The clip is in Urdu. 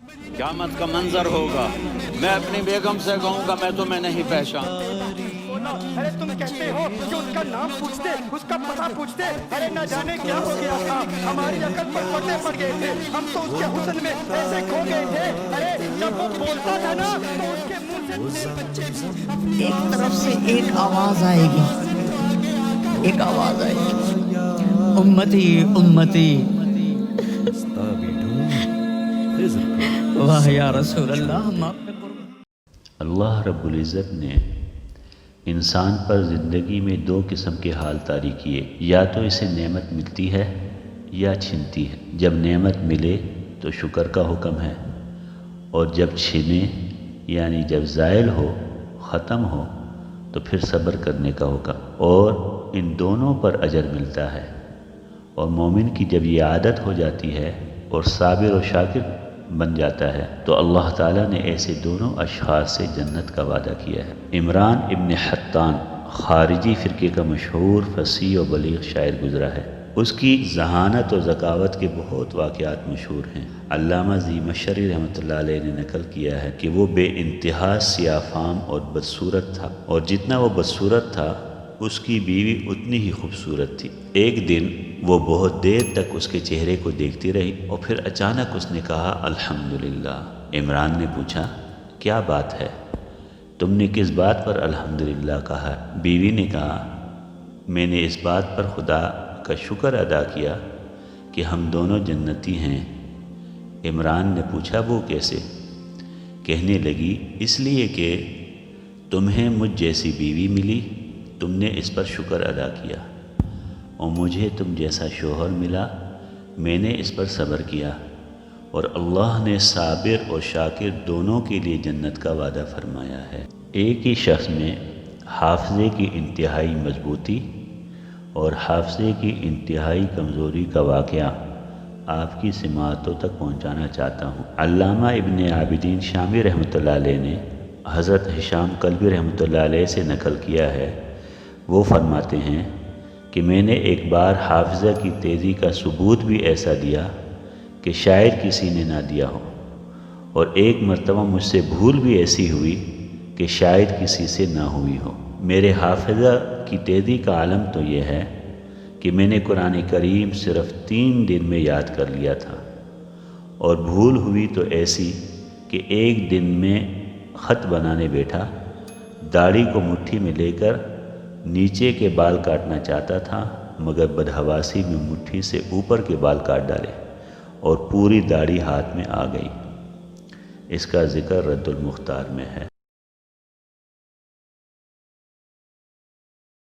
قیامت کا منظر ہوگا، میں اپنی بیگم سے کہوں گا میں تمہیں نہیں پہچان۔ ارے تم کہتے ہو کہ اس کا نام پوچھتے، اس کا پتہ پوچھتے، ارے نہ جانے کیا ہو گیا تھا، ہماری عقل پر پردے پڑ گئے تھے، ہم تو اس کے حسن میں ایسے کھو گئے تھے، ارے جب وہ بولتا تھا نا تو اس کے منہ سے ایک طرف سے ایک آواز آئے گی، ایک آواز آئے گی، امتی امتی، واہ یا رسول اللہ، ہم آپ پہ قربان۔ اللہ رب العزت نے انسان پر زندگی میں دو قسم کے حال طاری کیے، یا تو اسے نعمت ملتی ہے یا چھنتی ہے۔ جب نعمت ملے تو شکر کا حکم ہے، اور جب چھنے یعنی جب زائل ہو، ختم ہو، تو پھر صبر کرنے کا حکم، اور ان دونوں پر اجر ملتا ہے۔ اور مومن کی جب یہ عادت ہو جاتی ہے اور صابر و شاکر بن جاتا ہے تو اللہ تعالیٰ نے ایسے دونوں اشخاص سے جنت کا وعدہ کیا ہے۔ عمران ابن حطان خارجی فرقے کا مشہور فصیح و بلیغ شاعر گزرا ہے۔ اس کی ذہانت و ذکاوت کے بہت واقعات مشہور ہیں۔ علامہ ذیمشری رحمۃ اللہ علیہ نے نقل کیا ہے کہ وہ بے انتہا سیاہ فام اور بدصورت تھا، اور جتنا وہ بدصورت تھا اس کی بیوی اتنی ہی خوبصورت تھی۔ ایک دن وہ بہت دیر تک اس کے چہرے کو دیکھتی رہی اور پھر اچانک اس نے کہا الحمدللہ۔ عمران نے پوچھا کیا بات ہے، تم نے کس بات پر الحمدللہ کہا؟ بیوی نے کہا میں نے اس بات پر خدا کا شکر ادا کیا کہ ہم دونوں جنتی ہیں۔ عمران نے پوچھا وہ کیسے؟ کہنے لگی اس لیے کہ تمہیں مجھ جیسی بیوی ملی، تم نے اس پر شکر ادا کیا، اور مجھے تم جیسا شوہر ملا، میں نے اس پر صبر کیا، اور اللہ نے صابر اور شاکر دونوں کے لیے جنت کا وعدہ فرمایا ہے۔ ایک ہی شخص میں حافظے کی انتہائی مضبوطی اور حافظے کی انتہائی کمزوری کا واقعہ آپ کی سماعتوں تک پہنچانا چاہتا ہوں۔ علامہ ابن عابدین شامی رحمۃ اللہ علیہ نے حضرت ہشام کلبی رحمۃ اللہ علیہ سے نقل کیا ہے، وہ فرماتے ہیں کہ میں نے ایک بار حافظہ کی تیزی کا ثبوت بھی ایسا دیا کہ شاید کسی نے نہ دیا ہو، اور ایک مرتبہ مجھ سے بھول بھی ایسی ہوئی کہ شاید کسی سے نہ ہوئی ہو۔ میرے حافظہ کی تیزی کا عالم تو یہ ہے کہ میں نے قرآن کریم صرف 3 دن میں یاد کر لیا تھا، اور بھول ہوئی تو ایسی کہ ایک دن میں خط بنانے بیٹھا، داڑھی کو مٹھی میں لے کر نیچے کے بال کاٹنا چاہتا تھا، مگر بدحواسی میں مٹھی سے اوپر کے بال کاٹ ڈالے اور پوری داڑھی ہاتھ میں آ گئی۔ اس کا ذکر رد المختار میں ہے۔